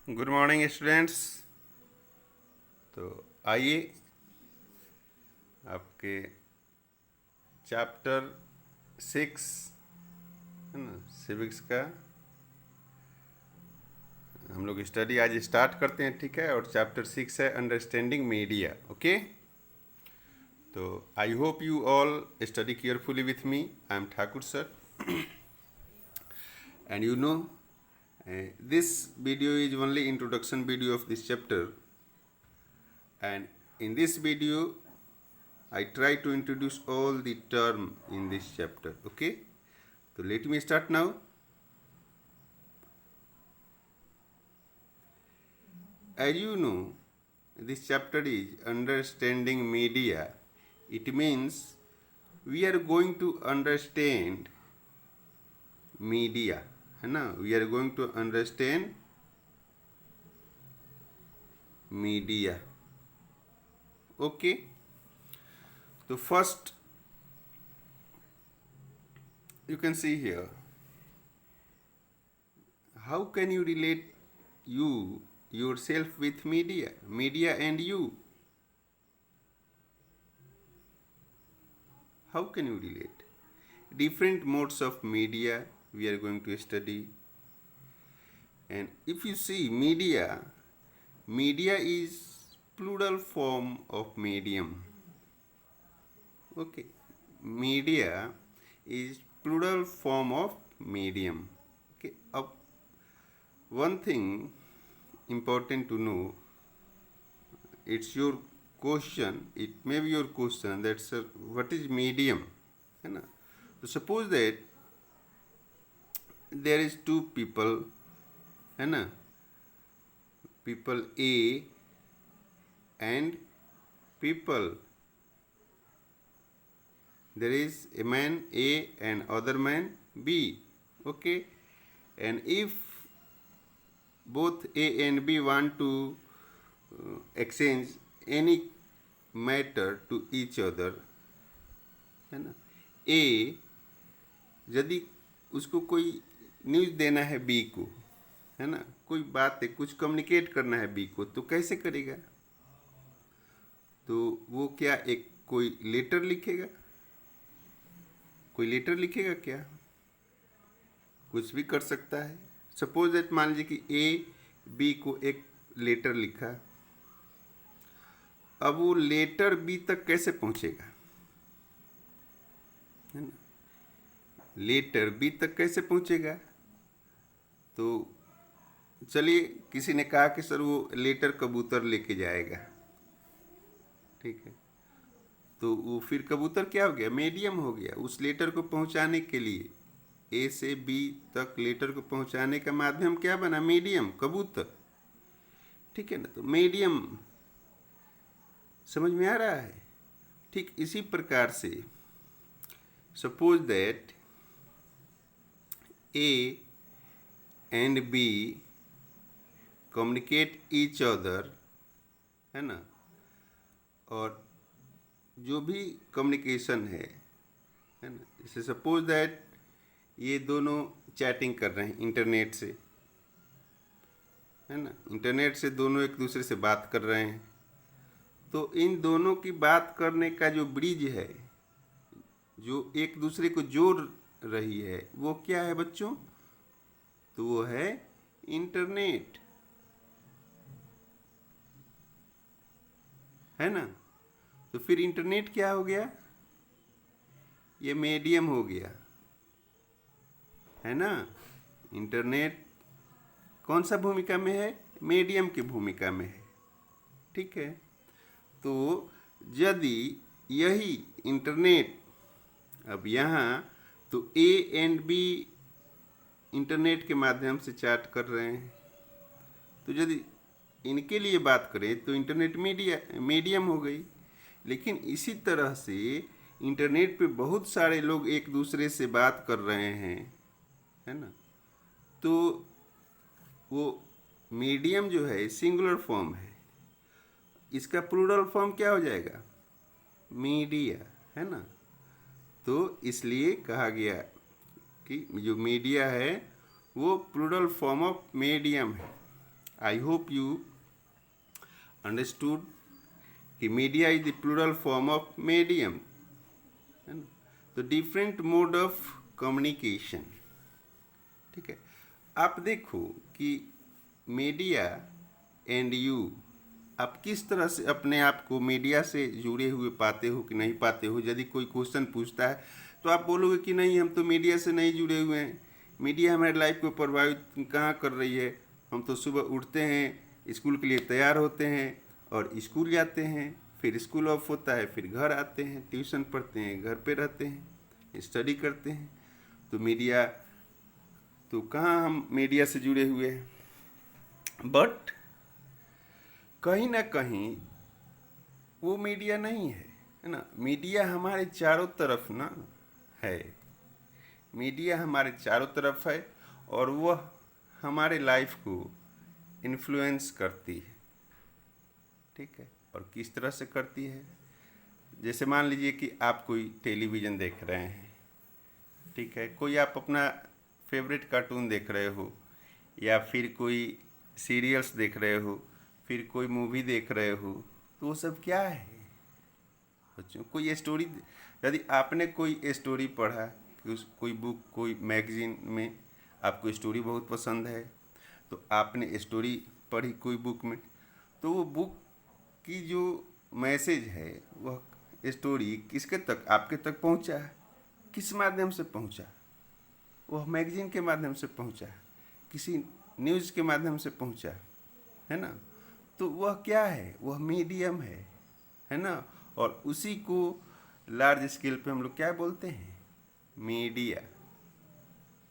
Good morning students. तो आइए आपके चैप्टर 6 है ना, सिविक्स का हम लोग स्टडी आज स्टार्ट करते हैं, ठीक है। और चैप्टर 6 है अंडरस्टैंडिंग मीडिया। ओके, तो I hope you all study carefully with me. I am Thakur sir and you know this video is only introduction video of this chapter, and in this video I try to introduce all the term in this chapter. Okay, so let me start now. As you know, this chapter is understanding media. It means we are going to understand media, है ना। we are going to understand media. Okay, so first you can see here, how can you relate you yourself with media and you? How can you relate? Different modes of media we are going to study. And if you see media is plural form of medium. Okay, media is plural form of medium. Okay, one thing important to know, it's your question, it may be your question, that's what is medium, है ना। तो suppose that there is two people, है ना, people A and people, there is a man A and other man B. Okay, and if both A and B want to exchange any matter to each other, है ना, A यदि उसको कोई news देना है B को, है ना, कोई बात है, कुछ कम्युनिकेट करना है बी को, तो कैसे करेगा? तो वो क्या एक कोई लेटर लिखेगा? कोई लेटर लिखेगा क्या? कुछ भी कर सकता है। सपोज दैट मान लीजिए कि ए बी को एक लेटर लिखा, अब वो लेटर बी तक कैसे पहुंचेगा, है ना, लेटर बी तक कैसे पहुंचेगा? तो चलिए, किसी ने कहा कि सर वो लेटर कबूतर लेके जाएगा, ठीक है, तो वो फिर कबूतर क्या हो गया? मीडियम हो गया। उस लेटर को पहुंचाने के लिए ए से बी तक लेटर को पहुंचाने का माध्यम क्या बना? मीडियम, कबूतर, ठीक है ना। तो मीडियम समझ में आ रहा है? ठीक इसी प्रकार से suppose that A and B communicate each other, है ना, और जो भी कम्युनिकेशन है ना, जैसे सपोज दैट ये दोनों चैटिंग कर रहे हैं इंटरनेट से, है ना, इंटरनेट से दोनों एक दूसरे से बात कर रहे हैं, तो इन दोनों की बात करने का जो ब्रिज है, जो एक दूसरे को जोड़ रही है, वो क्या है बच्चों? तो वो है इंटरनेट, है ना। तो फिर इंटरनेट क्या हो गया? ये मीडियम हो गया, है ना। इंटरनेट कौन सा भूमिका में है? मीडियम की भूमिका में है, ठीक है। तो यदि यही इंटरनेट, अब यहाँ तो ए एंड बी इंटरनेट के माध्यम से चैट कर रहे हैं, तो यदि इनके लिए बात करें तो इंटरनेट मीडियम हो गई। लेकिन इसी तरह से इंटरनेट पे बहुत सारे लोग एक दूसरे से बात कर रहे हैं, है ना, तो वो मीडियम जो है सिंगुलर फॉर्म है, इसका प्लूरल फॉर्म क्या हो जाएगा? मीडिया, है ना। तो इसलिए कहा गया कि जो मीडिया है वो प्लूरल फॉर्म ऑफ मीडियम है। आई होप यू अंडरस्टूड कि media is the plural form of medium, है ना। तो डिफरेंट मोड ऑफ कम्युनिकेशन, ठीक है। आप देखो कि मीडिया एंड यू, आप किस तरह से अपने आप को मीडिया से जुड़े हुए पाते हो कि नहीं पाते हो। यदि कोई क्वेश्चन पूछता है तो आप बोलोगे कि नहीं, हम तो मीडिया से नहीं जुड़े हुए हैं, मीडिया हमारे लाइफ को प्रभावित कहाँ कर रही है। हम तो सुबह उठते हैं, स्कूल के लिए तैयार होते हैं और स्कूल जाते हैं, फिर स्कूल ऑफ होता है, फिर घर आते हैं, ट्यूशन पढ़ते हैं, घर पे रहते हैं, स्टडी करते हैं। तो मीडिया, तो कहाँ हम मीडिया से जुड़े हुए हैं। बट कहीं ना कहीं वो मीडिया नहीं है ना। मीडिया हमारे चारों तरफ ना है, मीडिया हमारे चारों तरफ है और वह हमारे लाइफ को इन्फ्लुएंस करती है, ठीक है। और किस तरह से करती है, जैसे मान लीजिए कि आप कोई टेलीविज़न देख रहे हैं, ठीक है, कोई आप अपना फेवरेट कार्टून देख रहे हो, या फिर कोई सीरियल्स देख रहे हो, फिर कोई मूवी देख रहे हो, तो वो सब क्या है बच्चों। कोई स्टोरी, यदि आपने कोई स्टोरी पढ़ा कि उस कोई बुक, कोई मैगजीन में आपको स्टोरी बहुत पसंद है, तो आपने स्टोरी पढ़ी कोई बुक में, तो वो बुक की जो मैसेज है, वह स्टोरी किसके तक, आपके तक पहुंचा है। किस माध्यम से पहुंचा, वह मैगजीन के माध्यम से पहुंचा, किसी न्यूज़ के माध्यम से पहुंचा, है ना। तो वह क्या है, वह मीडियम है ना। और उसी को लार्ज स्केल पे हम लोग क्या बोलते हैं, मीडिया,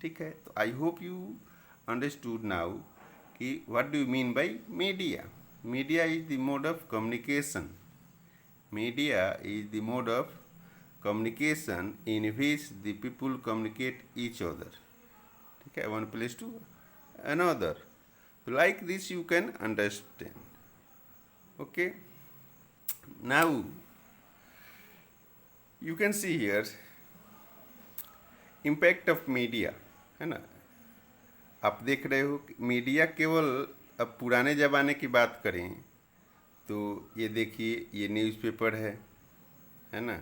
ठीक है। तो I hope you understood now कि what do you mean by media. Media is the mode of communication, media is the mode of communication in which the people communicate each other, ठीक है, one place to another. Like this you can understand. Okay, now you can see here impact of media, है ना। आप देख रहे हो कि media केवल, अब पुराने ज़माने की बात करें तो ये देखिए, ये न्यूज़पेपर है ना,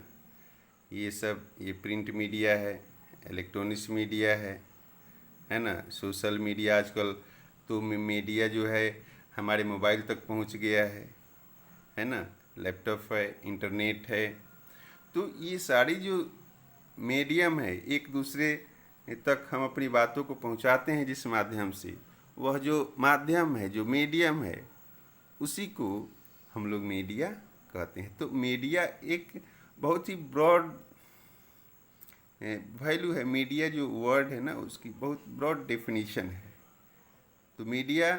ये सब, ये प्रिंट मीडिया है, इलेक्ट्रॉनिक्स मीडिया है ना, सोशल मीडिया। आजकल तो मीडिया जो है हमारे मोबाइल तक पहुंच गया है ना, लैपटॉप है, इंटरनेट है। तो ये सारी जो मीडियम है, एक दूसरे तक हम अपनी बातों को पहुंचाते हैं जिस माध्यम से, वह जो माध्यम है, जो मीडियम है, उसी को हम लोग मीडिया कहते हैं। तो मीडिया एक बहुत ही ब्रॉड वैल्यू है। मीडिया जो वर्ड है ना, उसकी बहुत ब्रॉड डेफिनेशन है। तो मीडिया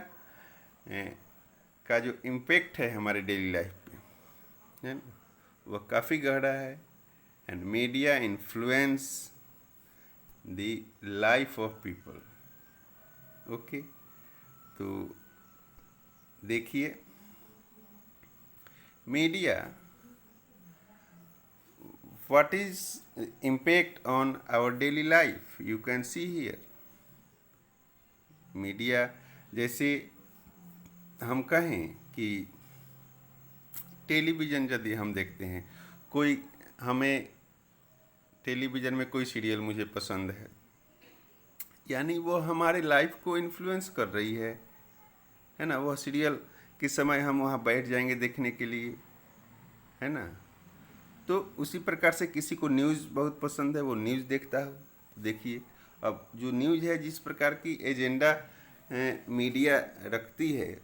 का जो इम्पेक्ट है हमारे डेली लाइफ पे, है ना, वह काफ़ी गहरा है। And media influence the life of people. Okay, तो देखिए media, what is impact on our daily life, you can see here. Media, जैसे हम कहें कि टेलीविज़न यदि हम देखते हैं, कोई हमें टेलीविज़न में कोई सीरियल मुझे पसंद है, यानी वो हमारे लाइफ को इन्फ्लुएंस कर रही है ना। वह सीरियल किस समय हम वहाँ बैठ जाएंगे देखने के लिए, है ना। तो उसी प्रकार से किसी को न्यूज़ बहुत पसंद है, वो न्यूज़ देखता है। देखिए, अब जो न्यूज़ है, जिस प्रकार की एजेंडा मीडिया रखती है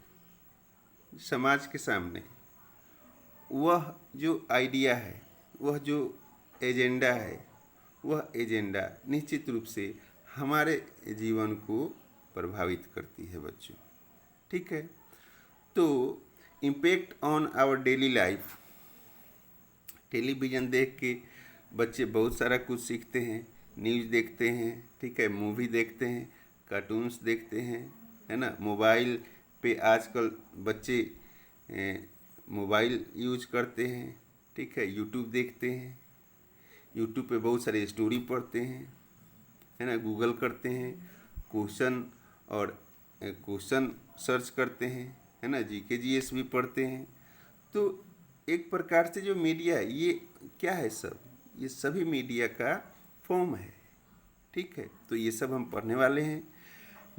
समाज के सामने, वह जो आइडिया है, वह जो एजेंडा है, वह एजेंडा निश्चित रूप से हमारे जीवन को प्रभावित करती है बच्चों, ठीक है। तो impact on our daily life, television देख के बच्चे बहुत सारा कुछ सीखते हैं, न्यूज़ देखते हैं, ठीक है, मूवी देखते हैं, कार्टून्स देखते हैं, है ना। मोबाइल पे आजकल बच्चे मोबाइल यूज करते हैं, ठीक है, यूट्यूब देखते हैं, यूट्यूब पे बहुत सारे स्टोरी पढ़ते हैं, है ना, गूगल करते हैं, क्वेश्चन और क्वेश्चन सर्च करते हैं, है ना, जीके जीएस भी पढ़ते हैं। तो एक प्रकार से जो मीडिया है ये क्या है, सब ये सभी मीडिया का फॉर्म है। ठीक है, तो ये सब हम पढ़ने वाले हैं।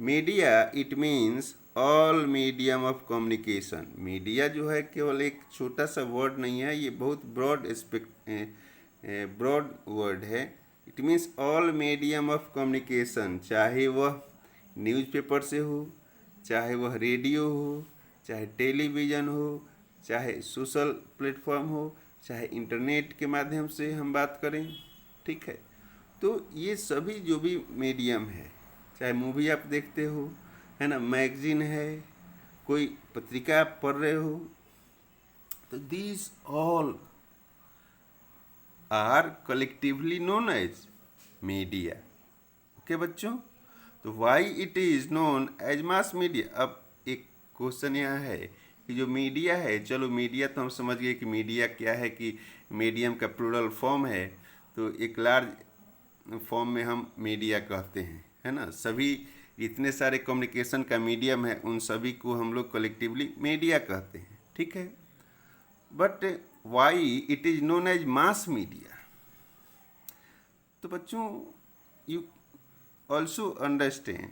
Media it means all medium of communication. Media जो है केवल एक छोटा सा वर्ड नहीं है, ये बहुत ब्रॉड वर्ड है। It means all medium of communication, चाहे वह न्यूज़पेपर से हो, चाहे वह रेडियो हो, चाहे टेलीविज़न हो, चाहे सोशल प्लेटफॉर्म हो, चाहे इंटरनेट के माध्यम से हम बात करें। ठीक है, तो ये सभी जो भी मीडियम है, चाहे मूवी आप देखते हो, है ना, मैगजीन है, कोई पत्रिका आप पढ़ रहे हो, तो these all are collectively known as media. Okay बच्चों, तो why it is known as mass media. अब एक क्वेश्चन यहाँ है कि जो मीडिया है, चलो मीडिया तो हम समझ गए कि मीडिया क्या है, कि मीडियम का प्लूरल फॉर्म है, तो एक लार्ज फॉर्म में हम मीडिया कहते हैं, है ना। सभी इतने सारे कम्युनिकेशन का मीडियम है, उन सभी को हम लोग कलेक्टिवली मीडिया कहते हैं। ठीक है, but why it is known as mass media. तो बच्चों, you also understand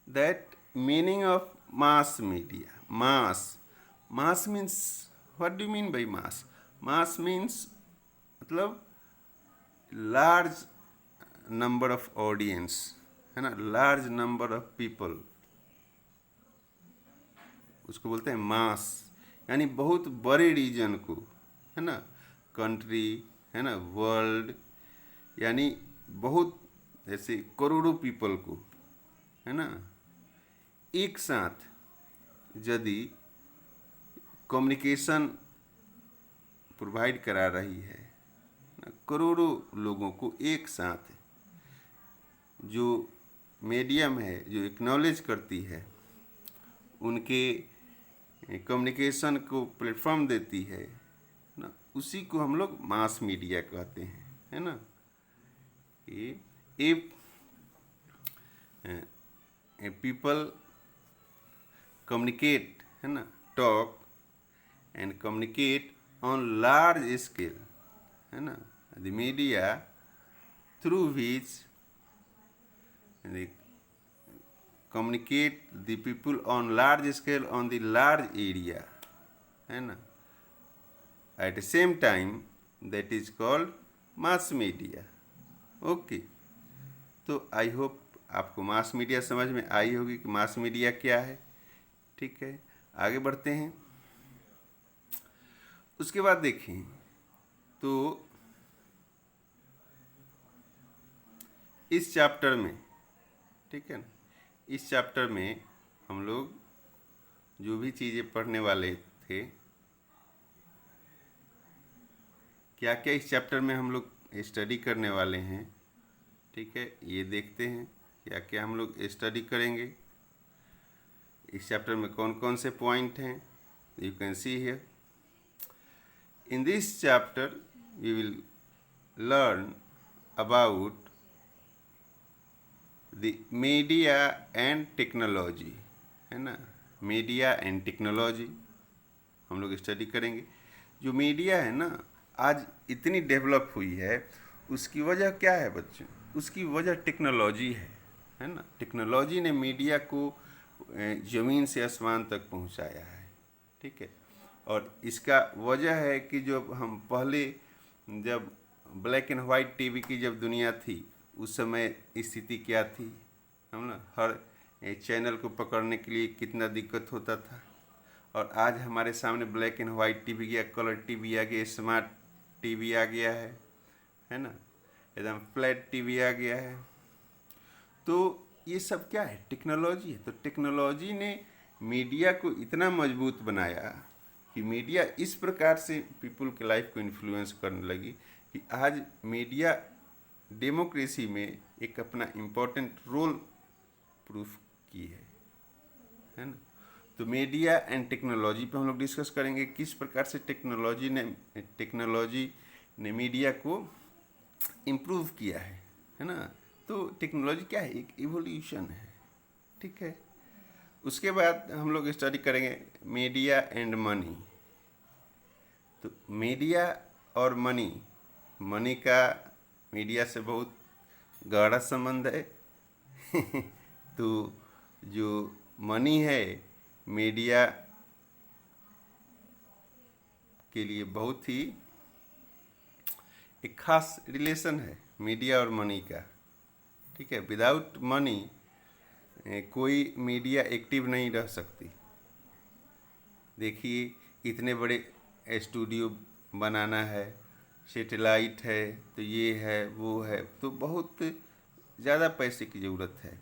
that meaning of mass media. Mass means, what do you mean by mass? Mass means मतलब large number of audience, है ना, large number of people, उसको बोलते हैं मास। यानी बहुत बड़े रीजन को, है ना, कंट्री, है ना, वर्ल्ड, यानी बहुत ऐसे करोड़ों पीपल को, है ना, एक साथ यदि कम्युनिकेशन प्रोवाइड करा रही है, करोड़ों लोगों को एक साथ जो मीडियम है, जो एक्नॉलेज करती है, उनके कम्युनिकेशन को प्लेटफॉर्म देती है ना, उसी को हम लोग मास मीडिया कहते हैं, है ना। if people communicate, है ना, talk and communicate on large scale, है ना, the media through which they communicate the people on large scale on the large area, है ना, at the same time that is called mass media। Okay, तो I hope आपको mass media समझ में आई होगी कि मास मीडिया क्या है। ठीक है, आगे बढ़ते हैं। उसके बाद देखें तो इस चैप्टर में, ठीक है ना, इस चैप्टर में हम लोग जो भी चीज़ें पढ़ने वाले थे, क्या क्या इस चैप्टर में हम लोग स्टडी करने वाले हैं। ठीक है, ये देखते हैं क्या क्या हम लोग स्टडी करेंगे। इस चैप्टर में कौन कौन से पॉइंट हैं, you can see here. In this chapter we will learn about the media and technology, है ना, मीडिया एंड टेक्नोलॉजी हम लोग स्टडी करेंगे। जो मीडिया है ना, आज इतनी डेवलप हुई है, उसकी वजह क्या है बच्चों? उसकी वजह टेक्नोलॉजी है ना। टेक्नोलॉजी ने मीडिया को ज़मीन से आसमान तक पहुंचाया है। ठीक है, और इसका वजह है कि जो हम पहले जब ब्लैक एंड वाइट टीवी की जब दुनिया थी, उस समय स्थिति क्या थी, हम ना हर चैनल को पकड़ने के लिए कितना दिक्कत होता था। और आज हमारे सामने ब्लैक एंड वाइट टीवी गया, कलर टीवी आ गया, स्मार्ट टीवी आ गया है ना, एकदम फ्लैट टीवी आ गया है। तो ये सब क्या है? टेक्नोलॉजी है। तो टेक्नोलॉजी ने मीडिया को इतना मजबूत बनाया कि मीडिया इस प्रकार से पीपल के लाइफ को इन्फ्लुएंस करने लगी कि आज मीडिया डेमोक्रेसी में एक अपना इम्पोर्टेंट रोल प्रूफ की है ना। तो मीडिया एंड टेक्नोलॉजी पे हम लोग डिस्कस करेंगे, किस प्रकार से टेक्नोलॉजी ने मीडिया को इम्प्रूव किया है ना, तो टेक्नोलॉजी क्या है, एक इवोल्यूशन है, ठीक है। उसके बाद हम लोग स्टडी करेंगे मीडिया एंड मनी। तो मीडिया और मनी, मनी का मीडिया से बहुत गहरा संबंध है तो जो मनी है मीडिया के लिए बहुत ही एक खास रिलेशन है मीडिया और मनी का, ठीक है। विदाउट मनी कोई मीडिया एक्टिव नहीं रह सकती। देखिए इतने बड़े स्टूडियो बनाना है, सेटेलाइट है, तो ये है वो है, तो बहुत ज़्यादा पैसे की ज़रूरत है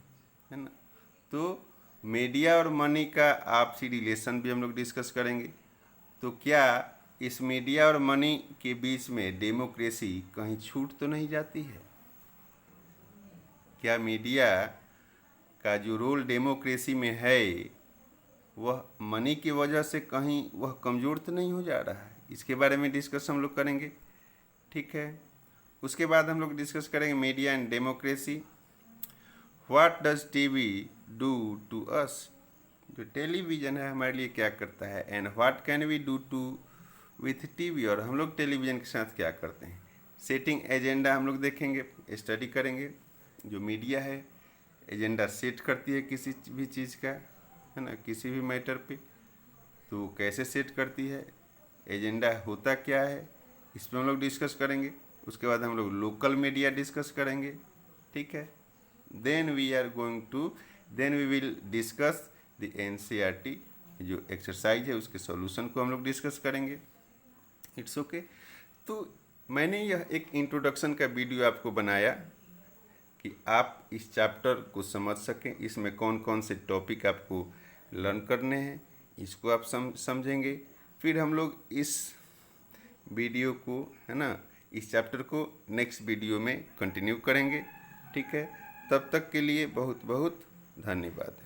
ना। तो मीडिया और मनी का आपसी रिलेशन भी हम लोग डिस्कस करेंगे। तो क्या इस मीडिया और मनी के बीच में डेमोक्रेसी कहीं छूट तो नहीं जाती है? क्या मीडिया का जो रोल डेमोक्रेसी में है वह मनी की वजह से कहीं वह कमज़ोर तो नहीं हो जा रहा है? इसके बारे में डिस्कस हम लोग करेंगे, ठीक है। उसके बाद हम लोग डिस्कस करेंगे media and democracy. What does TV do to us? जो टेलीविज़न है हमारे लिए क्या करता है, and what can we do to with TV, और हम लोग टेलीविज़न के साथ क्या करते हैं। सेटिंग एजेंडा हम लोग देखेंगे, स्टडी करेंगे। जो मीडिया है एजेंडा सेट करती है किसी भी चीज़ का, है ना, किसी भी मैटर पे, तो कैसे सेट करती है, एजेंडा होता क्या है, इस पर हम लोग डिस्कस करेंगे। उसके बाद हम लोग लोकल मीडिया डिस्कस करेंगे, ठीक है। Then we will discuss the NCERT जो एक्सरसाइज है उसके सॉल्यूशन को हम लोग डिस्कस करेंगे। It's okay. तो मैंने यह एक इंट्रोडक्शन का वीडियो आपको बनाया कि आप इस चैप्टर को समझ सकें, इसमें कौन कौन से टॉपिक आपको लर्न करने हैं, इसको आप समझेंगे। फिर हम लोग इस वीडियो को, है ना, इस चैप्टर को नेक्स्ट वीडियो में कंटिन्यू करेंगे, ठीक है। तब तक के लिए बहुत बहुत धन्यवाद।